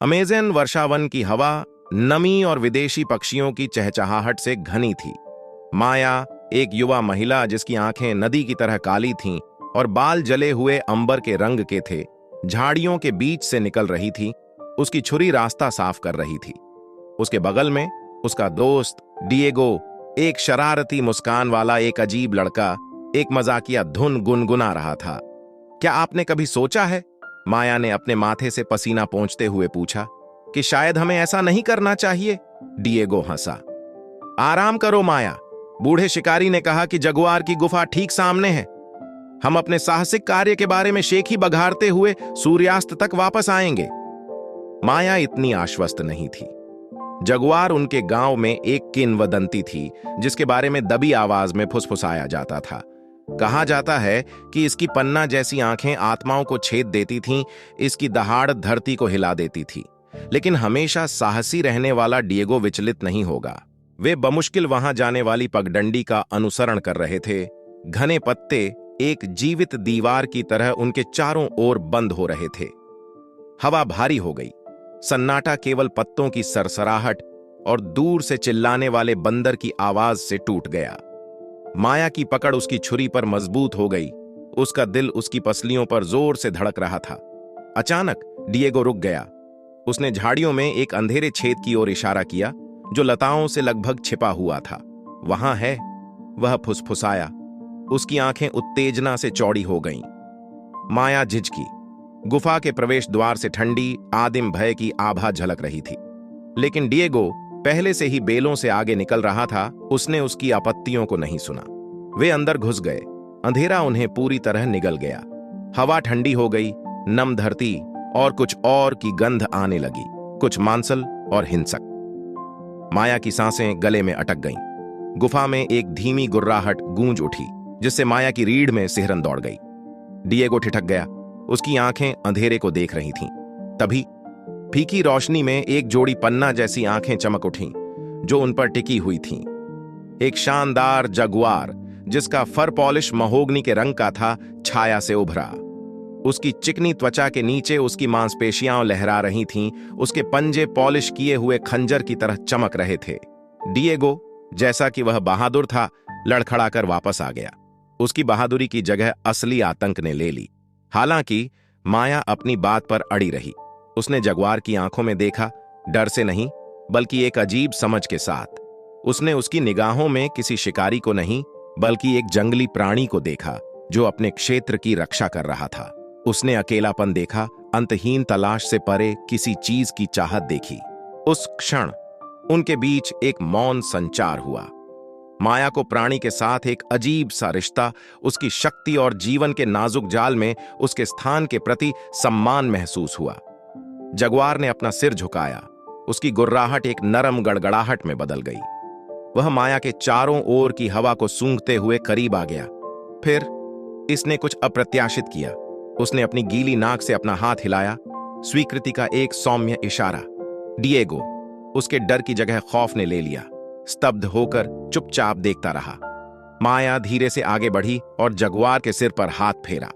Amazon वर्षावन की हवा नमी और विदेशी पक्षियों की चहचहाहट से घनी थी। माया, एक युवा महिला जिसकी आंखें नदी की तरह काली थीं और बाल जले हुए अंबर के रंग के थे, झाड़ियों के बीच से निकल रही थी। उसकी छुरी रास्ता साफ कर रही थी। उसके बगल में उसका दोस्त डिएगो, एक शरारती मुस्कान वाला एक अजीब लड़का, एक मजाकिया धुन गुनगुना रहा था। क्या आपने कभी सोचा है, माया ने अपने माथे से पसीना पोंछते हुए पूछा, कि शायद हमें ऐसा नहीं करना चाहिए? डिएगो हंसा। आराम करो माया, बूढ़े शिकारी ने कहा कि जगुआर की गुफा ठीक सामने है। हम अपने साहसिक कार्य के बारे में शेखी बघारते हुए सूर्यास्त तक वापस आएंगे। माया इतनी आश्वस्त नहीं थी। जगुआर उनके गांव में एक किंवदंती थी जिसके बारे में दबी आवाज में फुसफुसाया जाता था। कहा जाता है कि इसकी पन्ना जैसी आंखें आत्माओं को छेद देती थीं, इसकी दहाड़ धरती को हिला देती थी। लेकिन हमेशा साहसी रहने वाला डिएगो विचलित नहीं होगा। वे बमुश्किल वहां जाने वाली पगडंडी का अनुसरण कर रहे थे। घने पत्ते एक जीवित दीवार की तरह उनके चारों ओर बंद हो रहे थे। हवा भारी हो गई। सन्नाटा केवल पत्तों की सरसराहट और दूर से चिल्लाने वाले बंदर की आवाज से टूट गया। माया की पकड़ उसकी छुरी पर मजबूत हो गई। उसका दिल उसकी पसलियों पर जोर से धड़क रहा था। अचानक डिएगो रुक गया। उसने झाड़ियों में एक अंधेरे छेद की ओर इशारा किया जो लताओं से लगभग छिपा हुआ था। वहां है, वह फुसफुसाया। उसकी आंखें उत्तेजना से चौड़ी हो गईं। माया झिझकी। गुफा के प्रवेश द्वार से ठंडी आदिम भय की आभा झलक रही थी। लेकिन डिएगो पहले से ही बेलों से आगे निकल रहा था। उसने उसकी आपत्तियों को नहीं सुना। वे अंदर घुस गए। अंधेरा उन्हें पूरी तरह निगल गया। हवा ठंडी हो गई। नम धरती और कुछ और की गंध आने लगी, कुछ मांसल और हिंसक। माया की सांसें गले में अटक गईं। गुफा में एक धीमी गुर्राहट गूंज उठी जिससे माया की रीढ़ में सिहरन दौड़ गई। डिएगो ठिठक गया। उसकी आंखें अंधेरे को देख रही थीं। तभी फीकी रोशनी में एक जोड़ी पन्ना जैसी आंखें चमक उठीं जो उन पर टिकी हुई थीं। एक शानदार जगुआर जिसका फर पॉलिश महोगनी के रंग का था, छाया से उभरा। उसकी चिकनी त्वचा के नीचे उसकी मांसपेशियां लहरा रही थीं। उसके पंजे पॉलिश किए हुए खंजर की तरह चमक रहे थे। डिएगो, जैसा कि वह बहादुर था, लड़खड़ाकर वापस आ गया। उसकी बहादुरी की जगह असली आतंक ने ले ली। हालांकि माया अपनी बात पर अड़ी रही। उसने जगुआर की आंखों में देखा, डर से नहीं बल्कि एक अजीब समझ के साथ। उसने उसकी निगाहों में किसी शिकारी को नहीं बल्कि एक जंगली प्राणी को देखा जो अपने क्षेत्र की रक्षा कर रहा था। उसने अकेलापन देखा, अंतहीन तलाश से परे किसी चीज की चाहत देखी। उस क्षण उनके बीच एक मौन संचार हुआ। माया को प्राणी के साथ एक अजीब सा रिश्ता, उसकी शक्ति और जीवन के नाजुक जाल में उसके स्थान के प्रति सम्मान महसूस हुआ। जगुआर ने अपना सिर झुकाया। उसकी गुर्राहट एक नरम गड़गड़ाहट में बदल गई। वह माया के चारों ओर की हवा को सूंघते हुए करीब आ गया। फिर इसने कुछ अप्रत्याशित किया। उसने अपनी गीली नाक से अपना हाथ हिलाया, स्वीकृति का एक सौम्य इशारा। डिएगो, उसके डर की जगह खौफ ने ले लिया। स्तब्ध होकर चुपचाप देखता रहा। माया धीरे से आगे बढ़ी और जगुआर के सिर पर हाथ फेरा।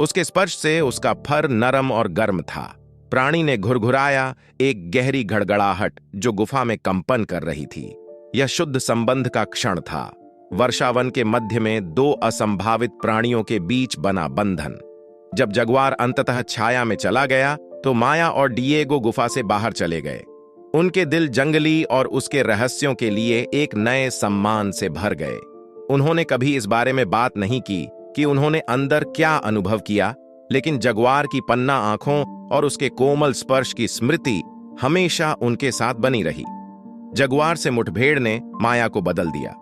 उसके स्पर्श से उसका फर नरम और गर्म था। प्राणी ने घुरघुराया, एक गहरी गड़गड़ाहट जो गुफा में कंपन कर रही थी। यह शुद्ध संबंध का क्षण था। वर्षावन के मध्य में दो असंभावित प्राणियों के बीच बना बंधन। जब जगुआर अंततः छाया में चला गया तो माया और डिएगो गुफा से बाहर चले गए। उनके दिल जंगली और उसके रहस्यों के लिए एक नए सम्मान से भर गए। उन्होंने कभी इस बारे में बात नहीं की कि उन्होंने अंदर क्या अनुभव किया, लेकिन जगुआर की पन्ना आंखों और उसके कोमल स्पर्श की स्मृति हमेशा उनके साथ बनी रही। जगुआर से मुठभेड़ ने माया को बदल दिया।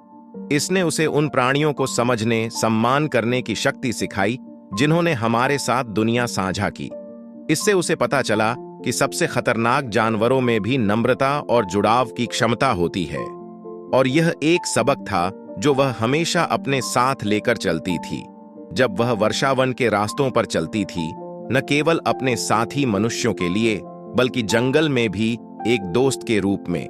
इसने उसे उन प्राणियों को समझने, सम्मान करने की शक्ति सिखाई जिन्होंने हमारे साथ दुनिया साझा की। इससे उसे पता चला कि सबसे खतरनाक जानवरों में भी नम्रता और जुड़ाव की क्षमता होती है। और यह एक सबक था जो वह हमेशा अपने साथ लेकर चलती थी। जब वह वर्षावन के रास्तों पर चलती थी, न केवल अपने साथी मनुष्यों के लिए बल्कि जंगल में भी एक दोस्त के रूप में।